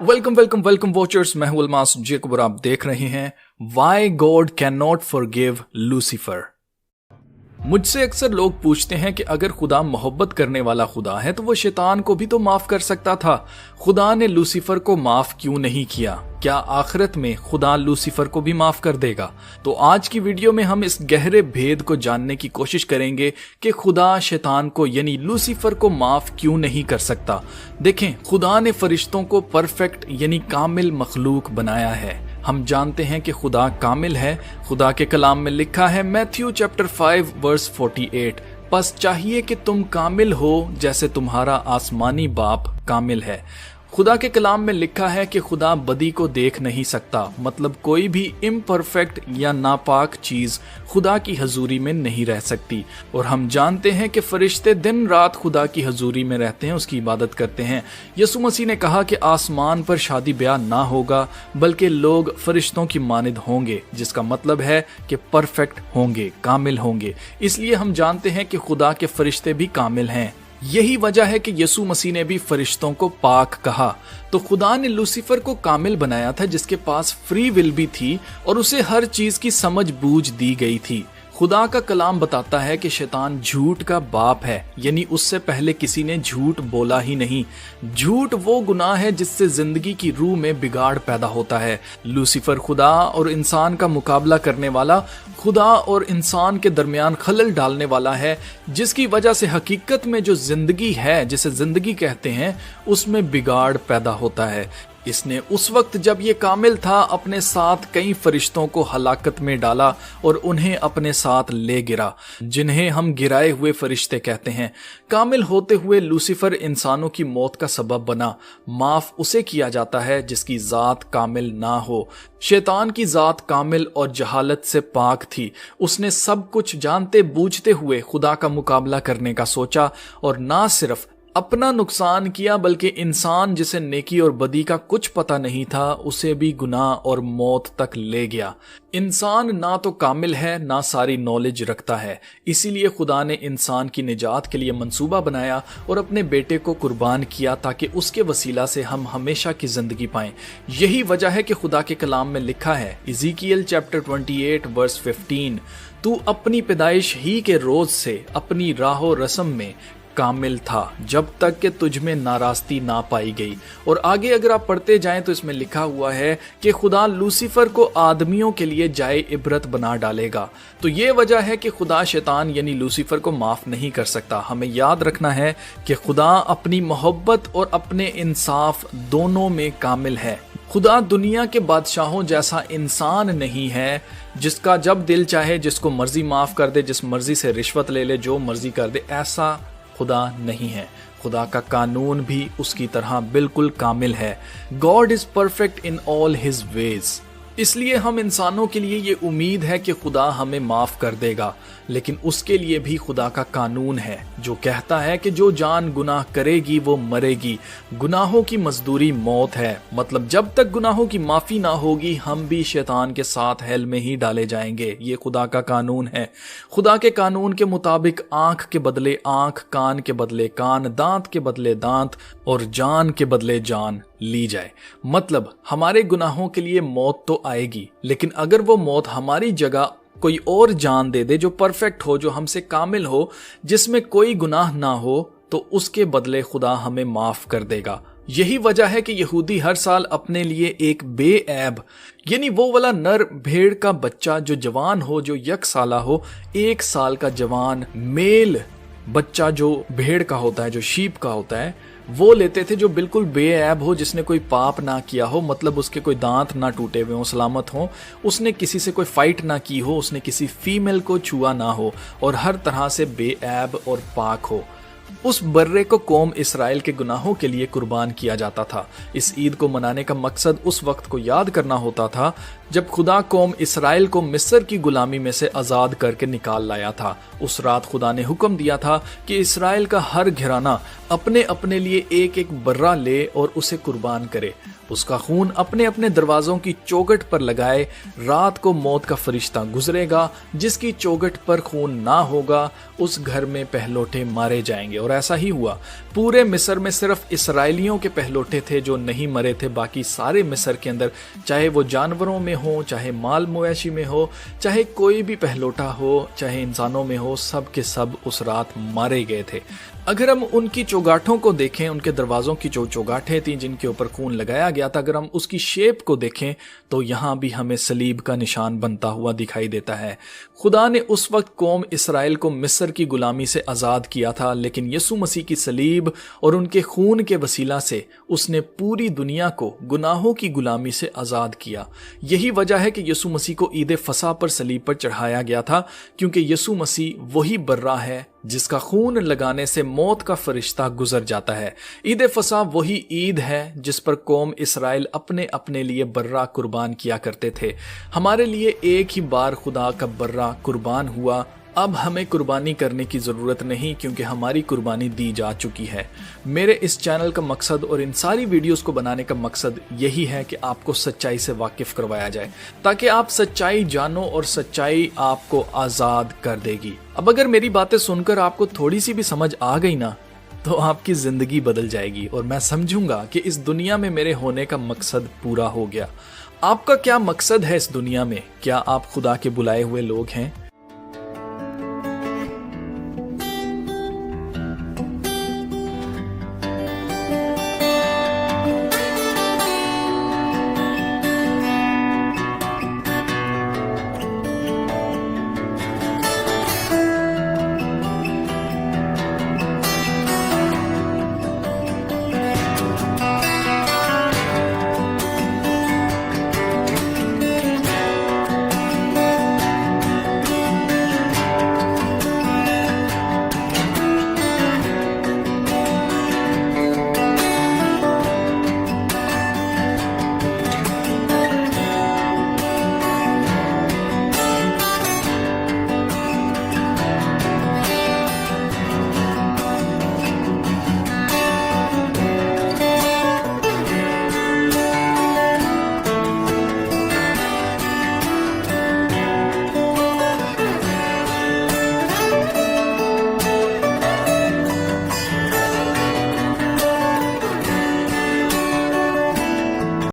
Welcome watchers. मैं हूं Almas Jacob और आप देख रहे हैं Y God can not forgive Lucifer. मुझसे अक्सर लोग पूछते हैं कि अगर खुदा मोहब्बत करने वाला खुदा है तो वो शैतान को भी तो माफ कर सकता था। खुदा ने लूसीफर को माफ क्यों नहीं किया? क्या आखिरत में खुदा लूसीफर को भी माफ कर देगा? तो आज की वीडियो में हम इस गहरे भेद को जानने की कोशिश करेंगे कि खुदा शैतान को यानी लूसीफर को माफ क्यों नहीं कर सकता। देखें, खुदा ने फरिश्तों को परफेक्ट यानी कामिल मखलूक बनाया है। हम जानते हैं कि खुदा कामिल है। खुदा के कलाम में लिखा है मैथ्यू चैप्टर 5 वर्स 48, बस चाहिए कि तुम कामिल हो जैसे तुम्हारा आसमानी बाप कामिल है। खुदा के कलाम में लिखा है कि खुदा बदी को देख नहीं सकता, मतलब कोई भी इम्परफेक्ट या नापाक चीज खुदा की हजूरी में नहीं रह सकती। और हम जानते हैं कि फरिश्ते दिन रात खुदा की हजूरी में रहते हैं, उसकी इबादत करते हैं। यसु मसीह ने कहा कि आसमान पर शादी ब्याह ना होगा बल्कि लोग फरिश्तों की मानिद होंगे, जिसका मतलब है कि परफेक्ट होंगे, कामिल होंगे। इसलिए हम जानते हैं कि खुदा के फरिश्ते भी कामिल हैं। यही वजह है कि यसु मसीह ने भी फरिश्तों को पाक कहा। तो खुदा ने लूसीफर को कामिल बनाया था, जिसके पास फ्री विल भी थी और उसे हर चीज की समझ बूझ दी गई थी। खुदा का कलाम बताता है कि शैतान झूठ का बाप है, यानी उससे पहले किसी ने झूठ बोला ही नहीं। झूठ वो गुनाह है जिससे जिंदगी की रूह में बिगाड़ पैदा होता है। लूसीफर खुदा और इंसान का मुकाबला करने वाला, खुदा और इंसान के दरमियान खलल डालने वाला है, जिसकी वजह से हकीकत में जो जिंदगी है, जिसे जिंदगी कहते हैं, उसमें बिगाड़ पैदा होता है। इसने उस वक्त जब ये कामिल था अपने साथ कई फरिश्तों को हलाकत में डाला और उन्हें अपने साथ ले गिरा, जिन्हें हम गिराए हुए फरिश्ते कहते हैं। कामिल होते हुए लूसीफर इंसानों की मौत का सबब बना। माफ उसे किया जाता है जिसकी जात कामिल ना हो। शैतान की जात कामिल और जहालत से पाक थी। उसने सब कुछ जानते बूझते हुए खुदा का मुकाबला करने का सोचा और ना सिर्फ अपना नुकसान किया बल्कि इंसान जिसे नेकी और बदी का कुछ पता नहीं था उसे भी गुनाह और मौत तक ले गया। इंसान ना तो कामिल है ना सारी नॉलेज रखता है, इसीलिए खुदा ने इंसान की निजात के लिए मंसूबा बनाया और अपने बेटे को कुर्बान किया ताकि उसके वसीला से हम हमेशा की जिंदगी पाएं। यही वजह है कि खुदा के कलाम में लिखा है इज़ीकियल चैप्टर 28 वर्स 15, तू अपनी पैदाइश ही के रोज से अपनी राहो रस्म में कामिल था जब तक कि तुझ में नाराजगी ना पाई गई। और आगे अगर आप पढ़ते जाएं तो इसमें लिखा हुआ है कि खुदा लूसीफर को आदमियों के लिए जाए इबरत बना डालेगा। तो ये वजह है कि खुदा शैतान यानी लूसीफर को माफ नहीं कर सकता। हमें याद रखना है कि खुदा अपनी मोहब्बत और अपने इंसाफ दोनों में कामिल है। खुदा दुनिया के बादशाहों जैसा इंसान नहीं है जिसका जब दिल चाहे जिसको मर्जी माफ कर दे, जिस मर्जी से रिश्वत ले ले, जो मर्जी कर दे। ऐसा खुदा नहीं है। खुदा का कानून भी उसकी तरह बिल्कुल कामिल है। God is perfect in all his veg. इसलिए हम इंसानों के लिए ये उम्मीद है कि खुदा हमें माफ कर देगा, लेकिन उसके लिए भी खुदा का कानून है जो कहता है कि जो जान गुनाह करेगी वो मरेगी। गुनाहों की मजदूरी मौत है, मतलब जब तक गुनाहों की माफी ना होगी हम भी शैतान के साथ हेल में ही डाले जाएंगे। ये खुदा का कानून है। खुदा के कानून के मुताबिक आंख के बदले आंख, कान के बदले कान, दांत के बदले दांत और जान के बदले जान ली जाए। मतलब हमारे गुनाहों के लिए मौत तो आएगी, लेकिन अगर वो मौत हमारी जगह कोई और जान दे दे जो परफेक्ट हो, जो हमसे कामिल हो, जिसमें कोई गुनाह ना हो, तो उसके बदले खुदा हमें माफ कर देगा। यही वजह है कि यहूदी हर साल अपने लिए एक बेऐब यानी वो वाला नर भेड़ का बच्चा जो जवान हो, जो 1 साला हो, 1 साल का जवान मेल बच्चा जो भेड़ का होता है, जो शीप का होता है, वो लेते थे जो बिल्कुल बेऐब हो, जिसने कोई पाप ना किया हो, मतलब उसके कोई दांत ना टूटे हुए हो, सलामत हो, उसने किसी से कोई फाइट ना की हो, उसने किसी फीमेल को छुआ ना हो और हर तरह से बेऐब और पाक हो। उस बर्रे को कौम इसराइल के गुनाहों के लिए कुर्बान किया जाता था। इस ईद को मनाने का मकसद उस वक्त को याद करना होता था जब खुदा कौम इसराइल को मिस्र की गुलामी में से आजाद करके निकाल लाया था। उस रात खुदा ने हुक्म दिया था कि इसराइल का हर घराना अपने अपने लिए एक एक बर्रा ले और उसे कुर्बान करे। उसका खून अपने अपने दरवाजों की चौखट पर लगाए रात को मौत का फरिश्ता गुजरेगा, जिसकी चौखट पर खून ना होगा उस घर में पहलौठे मारे जाएंगे। और ऐसा ही हुआ। पूरे मिस्र में सिर्फ इसराइलियों के पहलौठे थे जो नहीं मरे थे। बाकी सारे मिस्र के अंदर, चाहे वो जानवरों में हो, चाहे माल मवेशी में हो, चाहे कोई भी पहलौठा हो, चाहे इंसानों में हो, सब के सब उस रात मारे गए थे। अगर हम उनकी चौगाठों को देखें, उनके दरवाजों की जो चौगाठें थीं जिनके ऊपर खून लगाया गया था, अगर हम उसकी शेप को देखें तो यहाँ भी हमें सलीब का निशान बनता हुआ दिखाई देता है। खुदा ने उस वक्त कौम इसराइल को मिस्र की गुलामी से आज़ाद किया था, लेकिन यीशु मसीह की सलीब और उनके खून के वसीला से उसने पूरी दुनिया को गुनाहों की गुलामी से आज़ाद किया। यही वजह है कि यीशु मसीह को ईद फसह पर सलीब पर चढ़ाया गया था, क्योंकि यीशु मसीह वही बर्रा है जिसका खून लगाने से मौत का फरिश्ता गुजर जाता है। ईद फसह वही ईद है जिस पर कौम इसराइल अपने अपने लिए बर्रा कुर्बान किया करते थे। हमारे लिए एक ही बार खुदा का बर्रा कुर्बान हुआ। अब हमें कुर्बानी करने की ज़रूरत नहीं, क्योंकि हमारी कुर्बानी दी जा चुकी है। मेरे इस चैनल का मकसद और इन सारी वीडियोस को बनाने का मकसद यही है कि आपको सच्चाई से वाकिफ़ करवाया जाए, ताकि आप सच्चाई जानो और सच्चाई आपको आज़ाद कर देगी। अब अगर मेरी बातें सुनकर आपको थोड़ी सी भी समझ आ गई ना, तो आपकी ज़िंदगी बदल जाएगी और मैं समझूंगा कि इस दुनिया में मेरे होने का मकसद पूरा हो गया। आपका क्या मकसद है इस दुनिया में? क्या आप खुदा के बुलाए हुए लोग हैं?